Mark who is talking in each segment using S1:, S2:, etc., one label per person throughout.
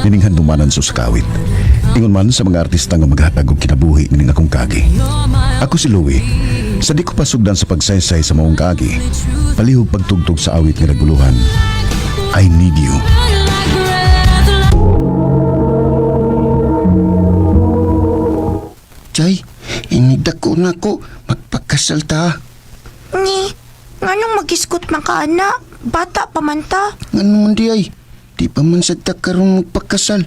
S1: Nining handumanan sa kawit. Ingon man sa mga artista nga maghatag og kinabuhi ning akong kagi. Ako si Louie. Sa di ko pasugdan sa pagsaysay sa maong kagi, palihog pagtugtog sa awit nga naguluhan. I need you.
S2: Chay, inigdako na ko. Magpagkasal ta.
S3: Ni, nganong mag-iskot man ka, anak? Bata pa man ta.
S2: Ngano man di ay. Di pa man sad ta karon magpagkasal.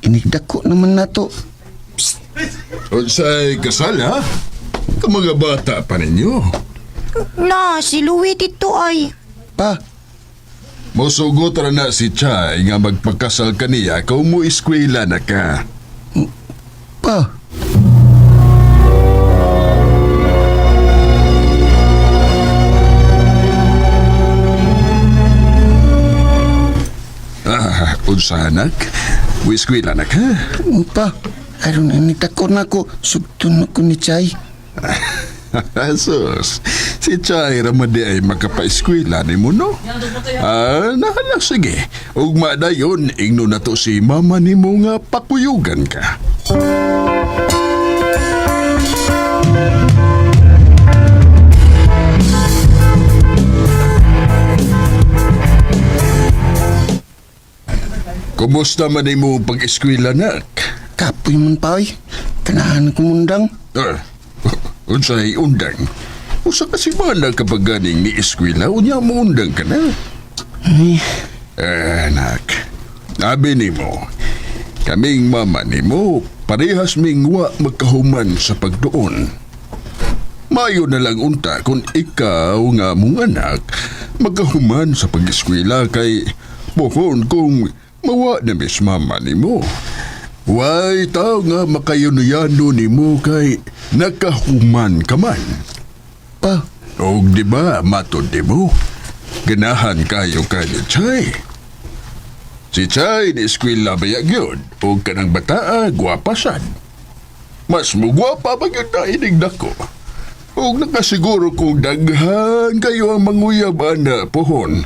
S2: Inigdako naman nato.
S4: Unsay kasal, ha? Ka mga bata pa ninyo.
S3: Na, si Louie dito ay.
S2: Pa,
S4: Mosugot ra na si Chay nga magpakasal kaniya kung mo eskwela na ka.
S2: pa.
S4: Unsa anak? Mo eskwela na ka?
S2: Pa, aron inigdako na ko. Sugton ako ni Chay.
S4: Sus, si Chay ramadi ay makapaeskwela ni mo, no? Nahala, sige. Ugma dayon, ingno na to si mama ni mo nga pakuyugan ka. Kumusta man ni mo pag-eskwela, nak?
S2: Kapoy man pa ay. Kanahan ko mundang.
S4: Unsay undang? Usa kasi mana kapag ganing ni eskwela, unya mo undang ka na. Anak, abi ni mo, kaming mama ni mo, parehas ming wa magkahuman sa pagdoon. Mayo na lang unta kung ikaw nga mong anak magkahuman sa pag-eskwela kay buhon kung mawa na mis mama ni mo. Way tao nga makayunuyano ni mo kay nakahuman ka man.
S2: Pa,
S4: O di ba matod di mo? Ganahan kayo ni Chay. Si Chay ni eskwela bayag yun o kanang bataa gwapasan. Mas mo gwapa ba yun na inigdako? O nakasiguro kong daghan kayo ang manguyab na pohon.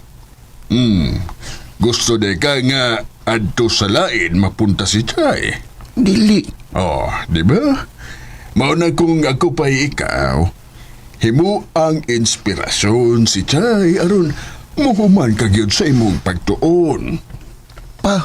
S4: Gusto de ka nga adto sa lain mapunta si Chay.
S2: dili.
S4: Oh, di ba? Mauna kung ako pa'y ikaw, himo ang inspirasyon si Chay aron muhuman ka gyud sa imong pagtuon.
S2: Pa,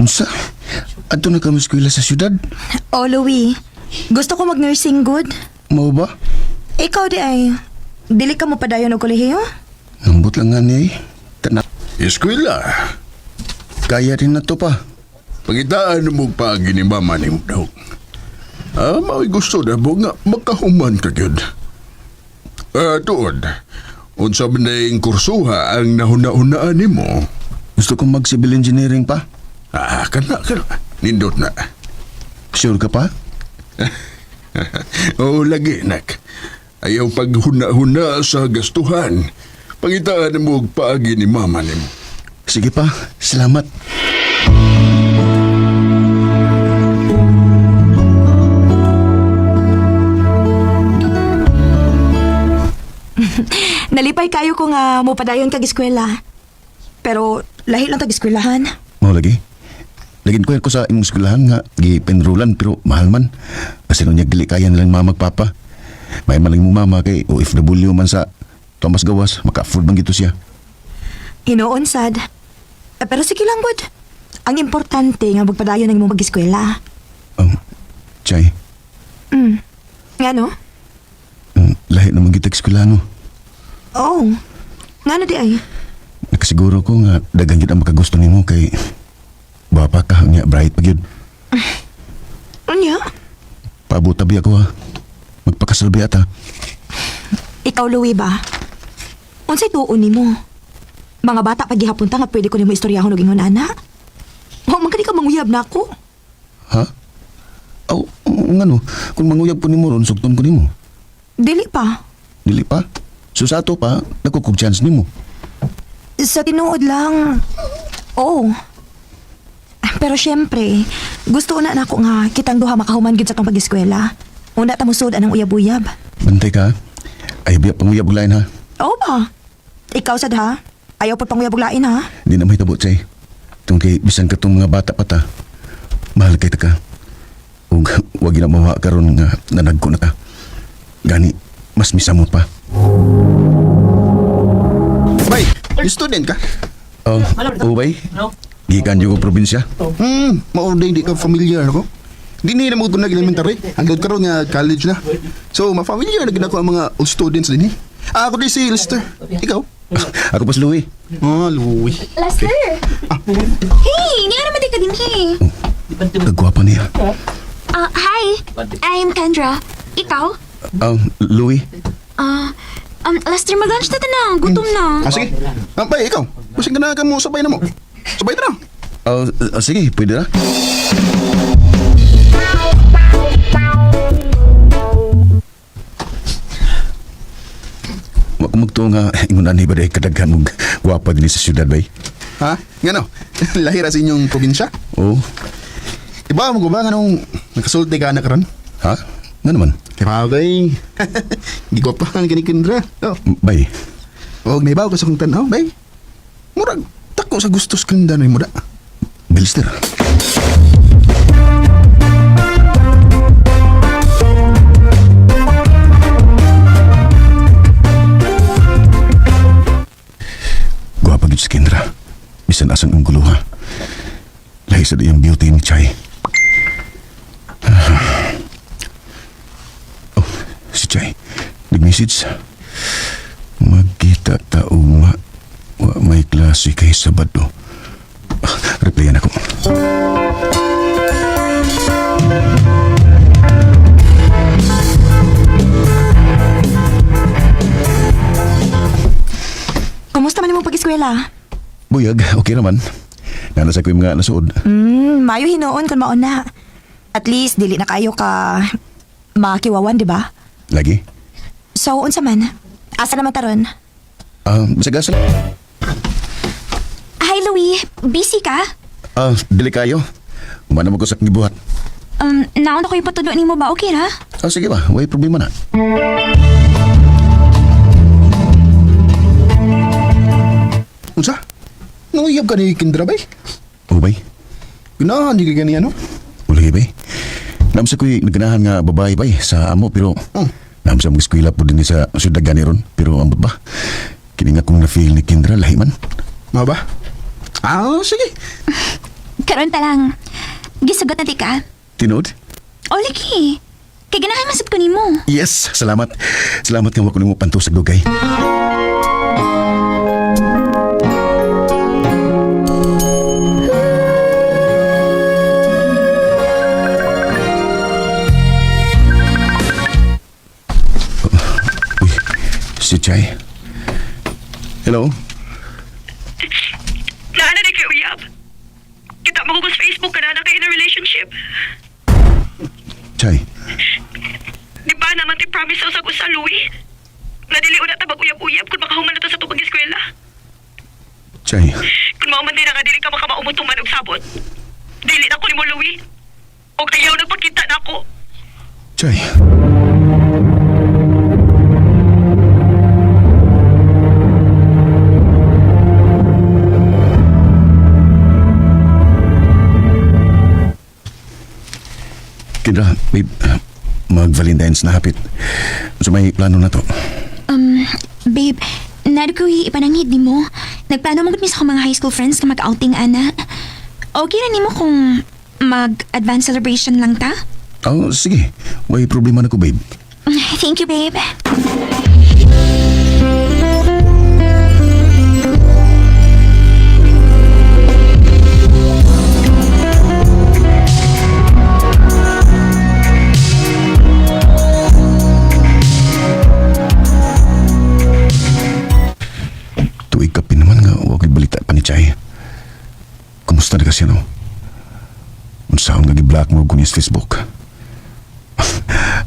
S2: unsa? Adto na ka eskwela sa syudad?
S3: Oh, Louie, gusto ko mag-nursing good.
S2: Mao ba?
S3: Ikaw di ay, dili ka mo padayon og kolehiyo?
S2: Nambot lang nga niya eh. Tanak,
S4: Eskwela,
S2: kaya rin na to pa.
S4: pangitaan mo pa ni mama ni mo daw. Mao'y gusto na mo nga makahuman ka gyud. Tuod, unsa man na yung kursuha ang nahuna-hunaan ni mo?
S2: Gusto kong mag-civil engineering pa.
S4: Kana. Nindot na.
S2: Sure ka pa?
S4: Oo, lagi, nak. Ayaw paghuna-huna sa gastuhan. Pangitaan mo og paagi ni mama ni mo.
S2: Sige pa, salamat.
S3: Nalipay kayo ko nga mo padayon kag eskwela. Pero lahi lang tag eskwelahan.
S2: Mao lagi. Lagin ko sa imong eskwelahan nga gipenrulan pero mahal man. Kasi nung dili kaya nilang mama magpapa. May maling mo mama kay OFW man sa Thomas Gawas, maka-afford man gito siya.
S3: Hinoon sad. Pero sige lang, bud. Ang importante nga magpadayon ng imong mag-eskwela.
S2: Chay,
S3: Nga no?
S2: lahi naman kita eskwelano.
S3: Oh. Nga no di ay.
S2: Nakasiguro ko nga dagan gyud ang makagusto nimo kay bapa ka nga bright pa gyud.
S3: Unya?
S2: Paabot-tabi ako ha. Magpakasalbi ata.
S3: Ikaw, Louie ba? Unsay tuon nimo? Mga bata pag gihapon ta nga pwede ko nimo istoryahon og ingon ana. Wa man kani ka manguya manguyab na ako.
S2: Ha? Aw, ngano, kung manguyab ko nimo ron, sugton ko nimo.
S3: Dili pa.
S2: Dili pa. So sa ato pa, nagkukog chance nimo.
S3: Sa tinuod lang, oo. Pero syempre, gusto na nako nga kitang duha makahuman gid sa tong pag-eskwela. Una ta musud anang uyab-uyab.
S2: Bantay ka. Ay, biya panguyab og lain ha.
S3: Oo ba? Ikaw sad ha? Ayaw pa pang uyab og lain ha?
S2: Di na may tabot say. Tungkol kay bisan ka tong mga bata pa ta. Mahal kay ta ka. Ug wag na mawa karon nga nanagko na ta. Gani, mas misamot pa.
S5: Bay, student ka?
S2: Oh, ubay. Gikan yung probinsya.
S5: Maunday di ka familiar ako. Di na mo nag elementary. Hanggang karon nga college na. So, ma-familiar na ginako ang mga students din eh. Ako di si Lester. Ikaw?
S2: Ako pas Louie.
S5: Louie.
S6: Lester! Hey, hindi ka naman di ka din eh.
S2: Nagwapa niya.
S6: Hi, I'm Kendra. Ikaw?
S2: Louie.
S6: Lester, mag-lunch na na. Gutom na.
S5: Sige. Bay, ikaw. Kusing ka na ka mo, sabay na mo. Sabay na.
S2: Sige, pwede na. Magto nga ingunan ni ba day kadaghan mong gwapa din sa syudad bay?
S5: Ha? Ngano? Lahira sa inyong probinsya?
S2: Oo.
S5: Iba mo ba nga nung nakasulti ka na karon?
S2: Ha? Nga naman.
S5: Kaya bagay. Gigwa pa ang kinikindra. Oh.
S2: Bay.
S5: Huwag na ibaw ka sa kong tanaw, bay. Murag, tako sa gustos kanda na yung muda.
S2: Bilster. Gwapa gid si Kendra. Bisan asan ang gulo ha. Lahi sa diyang beauty ni Chay. Oh, si Chay. Nag-message. Magkita taong may klase kay Sabado. Replyan ako.
S3: Kumusta man imong pag-eskwela?
S2: Buyag, okay naman. Nanasa ko yung mga nasuod.
S3: Mayo hinuon kun maon na. At least dili na kayo ka makiwawan, di ba?
S2: Lagi?
S3: So unsa man? Asa naman taron?
S2: Masagasal.
S6: Hi, Louie. Busy ka?
S2: Dili kayo. Umana mo ko sa gibuhat.
S6: Naon ako ipatudo ni mo ba? Okay ra?
S2: Sige ba, way problema na.
S5: Unsa? Nanguyab ka ni Kindra, bay?
S2: Ubay?
S5: Ganahan, di ka gani ano?
S2: Ulay bay. Namsa ko'y naganahan nga babae bay sa amo pero namsa mong eskwela po din sa syudad gani ron. Pero ambot ba? Kini nga kung na-feel ni Kendra lahi man.
S5: Mga ba? Sige.
S6: Karon ta lang. Gisugot na di ka?
S2: Tinod?
S6: O, lagi. Kay ganahan masab ko ni mo.
S2: Yes, salamat. Salamat nga wako nimo pantusag dugay. Si Chay. Hello?
S7: Naana na kay Uyab. Kita mo ko sa Facebook ka na kayo na relationship.
S2: Chay.
S7: Di ba naman ti promise sa sa Louie? Nadili una tabag uyab-uyab kung makahuman na to sa tupag eskwela.
S2: Chay.
S7: Kung mauman din nga dili ka makamaumutong man og sabot. Dili na ko ni mo Louie. Og ayaw nagpakita na ako.
S2: Chay. Kendra, babe, mag-Valentine's na hapit. So may plano na to.
S6: Babe, nado ko ipanangid ni mo. Nagplano mo mi sa akong mga high school friends na mag-outing, ana. Okay na ni mo kung mag-advance celebration lang ta?
S2: Sige. May problema na ko, babe.
S6: Thank you, babe.
S2: Tuig kapin naman nga, huwag balita pa ni Chay. Kumusta na kasi, no? Saan nga gi-block mo ko niya sa Facebook?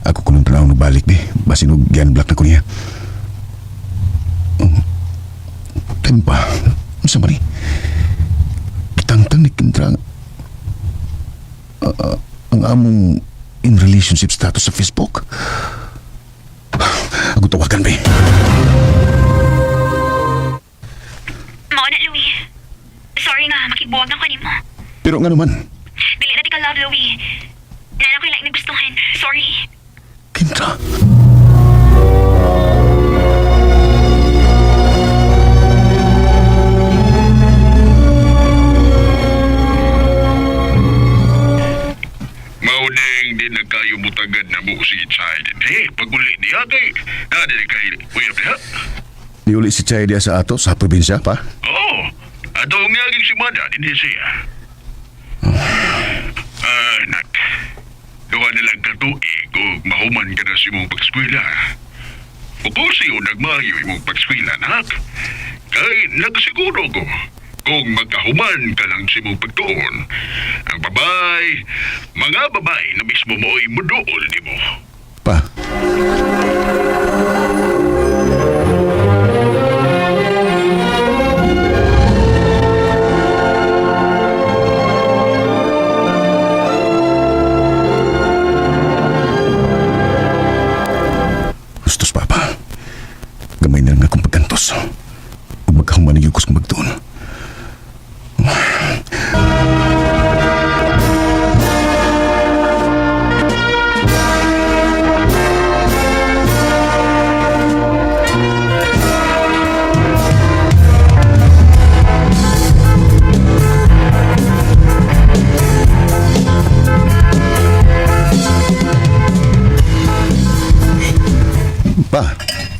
S2: Ako kunong tanaw na balik di. Basin og gian-block na ko niya. Time pa. Ano sa mani? Kitang-tang ni Kendra ang among in relationship status sa Facebook. Ako tawagan ba?
S7: Mao na, Louie. Sorry nga, makigbuwag na ko nimo.
S2: Pero nga naman,
S7: Dili na ti ka love, Louie. Nana ko lang nagustuhan. Sorry.
S2: Kendra.
S4: Mauneng din nagkayo butagad na mo si Chay din. Pag-uli niya kay... din kay... Uyap niya?
S2: Niuli si Chay dia sa ato sa probinsya pa.
S4: Oo. Ato ang niyaging si Mada din siya. Anak. Duha na lang katuig kung mahuman ka na si mong pagskwila. O kung siyo nagmayo imong pagskwila, anak. Kay nagsiguro ko. Kung magkahuman ka lang si mong pagtuon, ang mga babay na mismo mo ay muduol di mo.
S2: Pa. Gustos, Papa. Gamay na lang akong pagkantos. Huwag magkahuman ng yugos kong magtuon. Pa,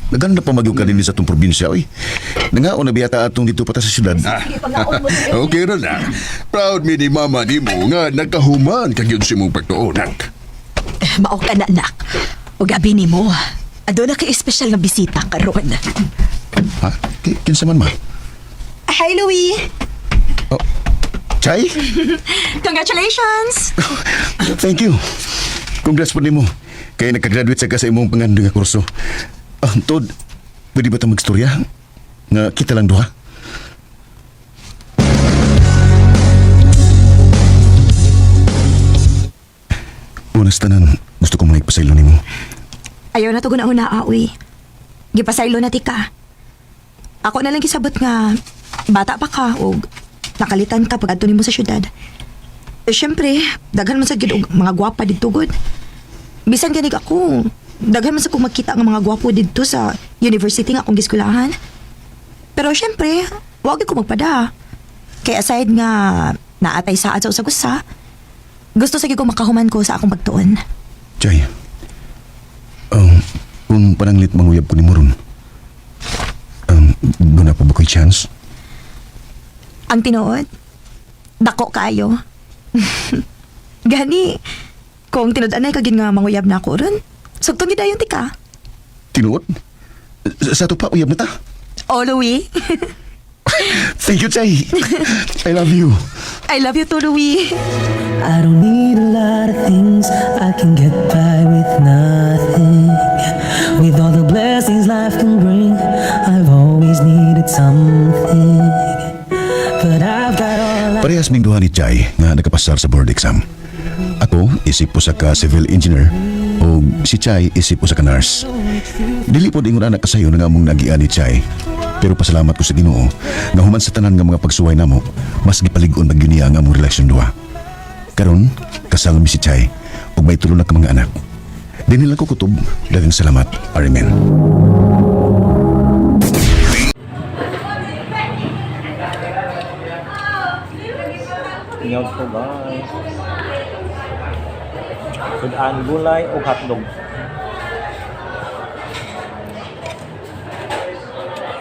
S2: naganda pa magyug ka din sa itong probinsya, oy. Nangaon na biyata atong dito pata sa syudad.
S4: Okay ra na. Proud mi ni mama ni mo nga nagkahuman kag yun si mong pagtuonak.
S8: Mao ka na, anak. O gabi ni mo, ado na kay espesyal na bisita karon.
S2: Ha? Kinsa man, ma?
S3: Hi, Louie!
S2: Oh, Chay?
S3: Congratulations!
S2: Thank you. Congrats po nimo. Kaya nagka-graduate sa ka sa imong pangandong nga kurso. Tod, pwede ba ito magstorya? Nga kita lang duha? Unas tanan, gusto ko mga ipasaylo nimo.
S3: Ayaw na to guna-una, aoy. Gipasaylo na ti ka. Ako na lang kisabot nga, bata pa ka o nakalitan ka pag adto nimo sa syudad. Siyempre, daghan man sa gid og mga gwapa dito gud. Bisan ganig ako, daghan man sa kong magkita nga mga gwapo dito sa university nga akong giskulahan. Pero siyempre, wag ko magpada. Kaya aside nga naatay saad sa usag-usa, gusto sige ko makahuman ko sa akong pagtuon.
S2: Chay, kung pananglit manguyab ko ni Moron, doon na pa ba ko'y chance?
S3: Ang tinuod, dako kayo. Gani, kung tinud-anay kagin nga manguyab na ako ron, sugtong gidayon ti ka.
S2: Tinuot? Sa ito pa, uyab na ta?
S3: Oh, Louie.
S2: Thank you, Chay. I love you.
S3: I love you too, Louie.
S9: I don't need a lot of things. I can get by with nothing. With all the blessings life can bring, I've always needed something. But I've got all I...
S2: Parehas ming duha ni Chay nga nakapasar sa board exam. Ako, isip po sa ka civil engineer o si Chay isip po sa ka nurse. Dili po ingon anak kasayo na nga mong nagian ni Chay. Pero pasalamat ko sa Ginoo nga human sa tanan nga mga pagsuway namo, mas gipalig-on pag yun ang among relasyon duha. Karon, kasal mi si Chay ug may tulo na ka mga anak. Di nila ko kutob, daghang salamat. Amen.
S10: Inyaw po guys. Sudan gulay o hotdog.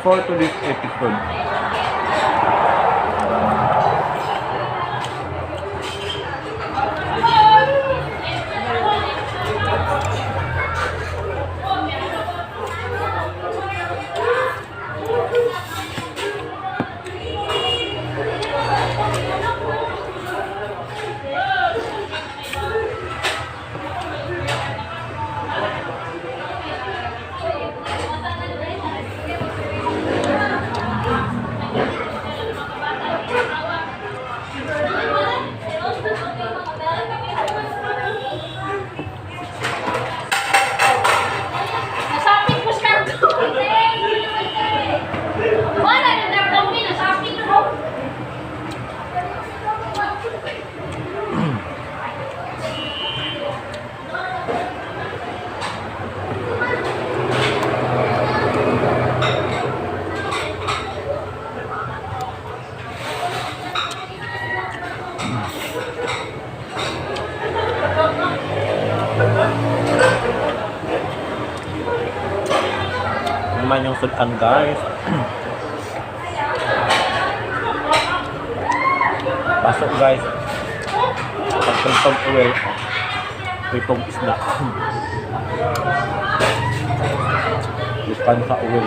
S10: 4 to this epic food. ang sudan guys. Pasok guys. Pagtuntog uwi. Pitong isda. Lipan sa uwi.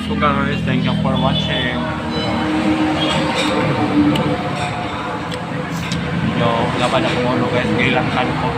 S10: So guys, thank you for watching. Yo, laban ako guys, kailangan ko.